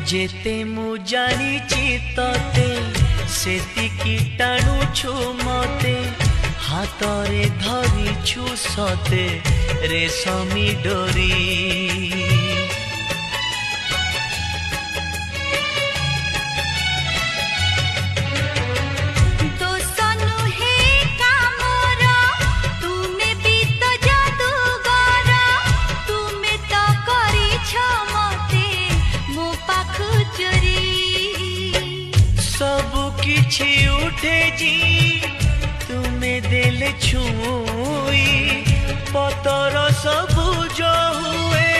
जेते मु जानिची तते सेतिकी टाणुछु मते हातरे धरिछु सते रेशमी डोरी किछि उठे जी तुम्हें दिल छुई पतर सबुज हुए